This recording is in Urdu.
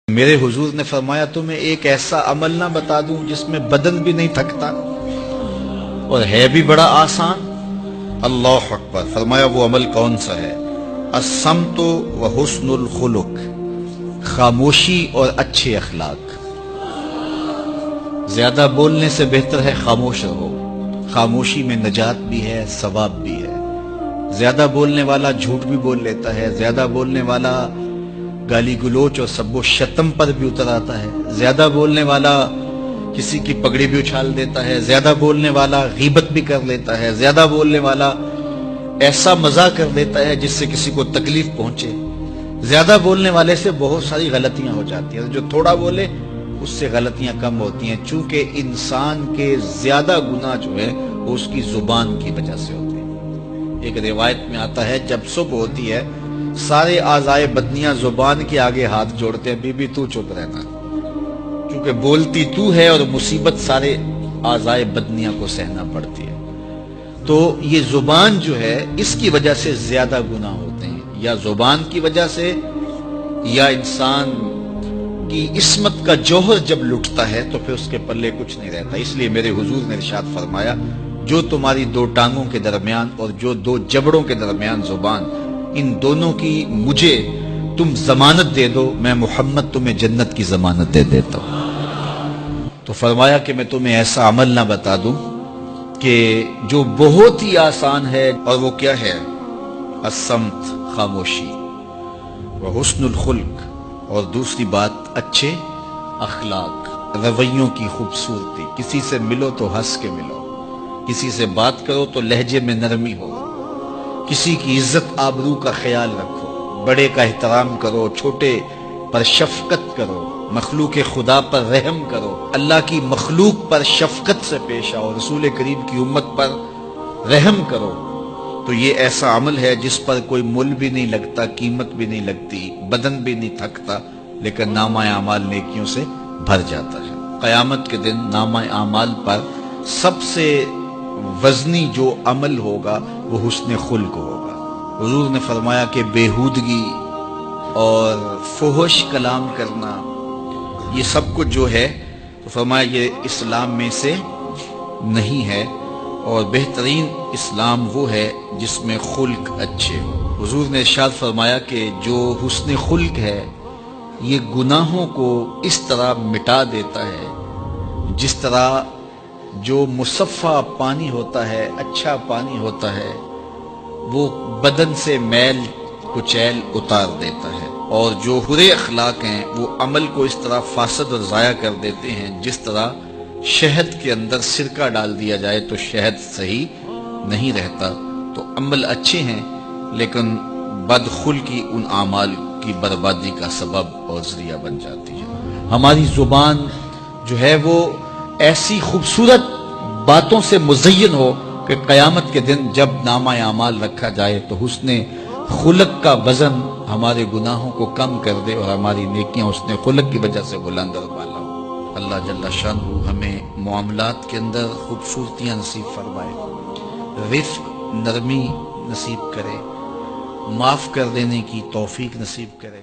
میرے حضور نے فرمایا تمہیں ایک ایسا عمل نہ بتا دوں جس میں بدن بھی نہیں تھکتا اور ہے بھی بڑا آسان؟ اللہ اکبر! فرمایا وہ عمل کون سا ہے؟ الصمت و حسن الخلق، خاموشی اور اچھے اخلاق۔ زیادہ بولنے سے بہتر ہے خاموش رہو، خاموشی میں نجات بھی ہے، ثواب بھی ہے۔ زیادہ بولنے والا جھوٹ بھی بول لیتا ہے، زیادہ بولنے والا گالی گلوچ اور سب و شتم پر بھی اتر آتا ہے، زیادہ بولنے والا کسی کی پگڑی بھی اچھال دیتا ہے، زیادہ بولنے والا غیبت بھی کر لیتا ہے، زیادہ بولنے والا ایسا مزاح کر دیتا ہے جس سے کسی کو تکلیف پہنچے۔ زیادہ بولنے والے سے بہت ساری غلطیاں ہو جاتی ہیں، جو تھوڑا بولے اس سے غلطیاں کم ہوتی ہیں، چونکہ انسان کے زیادہ گناہ جو ہے وہ اس کی زبان کی وجہ سے ہوتے ہیں۔ ایک روایت میں آتا ہے جب صبح ہوتی ہے سارے اعضائے بدنیاں زبان کے آگے ہاتھ جوڑتے ہیں، بی بی تو چپ رہنا، کیونکہ بولتی تو ہے اور مصیبت سارے اعضائے بدنیاں کو سہنا پڑتی ہے۔ تو یہ زبان جو ہے اس کی وجہ سے زیادہ گناہ ہوتے ہیں، یا زبان کی وجہ سے، یا انسان کی عصمت کا جوہر جب لٹتا ہے تو پھر اس کے پلے کچھ نہیں رہتا۔ اس لیے میرے حضور نے ارشاد فرمایا جو تمہاری دو ٹانگوں کے درمیان اور جو دو جبڑوں کے درمیان زبان، ان دونوں کی مجھے تم ضمانت دے دو، میں محمد تمہیں جنت کی ضمانت دے دیتا ہوں۔ تو فرمایا کہ میں تمہیں ایسا عمل نہ بتا دوں کہ جو بہت ہی آسان ہے، اور وہ کیا ہے؟ الصمت، خاموشی، وحسن الخلق، اور دوسری بات اچھے اخلاق، رویوں کی خوبصورتی۔ کسی سے ملو تو ہنس کے ملو، کسی سے بات کرو تو لہجے میں نرمی ہو، کسی کی عزت آبرو کا خیال رکھو، بڑے کا احترام کرو، چھوٹے پر شفقت کرو، مخلوق خدا پر رحم کرو، اللہ کی مخلوق پر شفقت سے پیش آؤ، رسول کریم کی امت پر رحم کرو۔ تو یہ ایسا عمل ہے جس پر کوئی مول بھی نہیں لگتا، قیمت بھی نہیں لگتی، بدن بھی نہیں تھکتا، لیکن نامہ اعمال نیکیوں سے بھر جاتا ہے۔ قیامت کے دن نامہ اعمال پر سب سے وزنی جو عمل ہوگا وہ حسن خلق ہوگا۔ حضور نے فرمایا کہ بیہودگی اور فحش کلام کرنا، یہ سب کچھ جو ہے تو فرمایا یہ اسلام میں سے نہیں ہے، اور بہترین اسلام وہ ہے جس میں خلق اچھے ہو۔ حضور نے ارشاد فرمایا کہ جو حسن خلق ہے یہ گناہوں کو اس طرح مٹا دیتا ہے جس طرح جو مصفہ پانی ہوتا ہے، اچھا پانی ہوتا ہے، وہ بدن سے میل کچیل اتار دیتا ہے، اور جو برے اخلاق ہیں وہ عمل کو اس طرح فاسد اور ضائع کر دیتے ہیں جس طرح شہد کے اندر سرکہ ڈال دیا جائے تو شہد صحیح نہیں رہتا۔ تو عمل اچھے ہیں لیکن بدخلقی ان اعمال کی بربادی کا سبب اور ذریعہ بن جاتی ہے۔ ہماری زبان جو ہے وہ ایسی خوبصورت باتوں سے مزین ہو کہ قیامت کے دن جب نامہ اعمال رکھا جائے تو حسن خلق کا وزن ہمارے گناہوں کو کم کر دے اور ہماری نیکیاں حسن خلق کی وجہ سے بلند اور بالا ہو۔ اللہ جل شانہ ہمیں معاملات کے اندر خوبصورتیاں نصیب فرمائے، رفق، نرمی نصیب کرے، معاف کر دینے کی توفیق نصیب کرے۔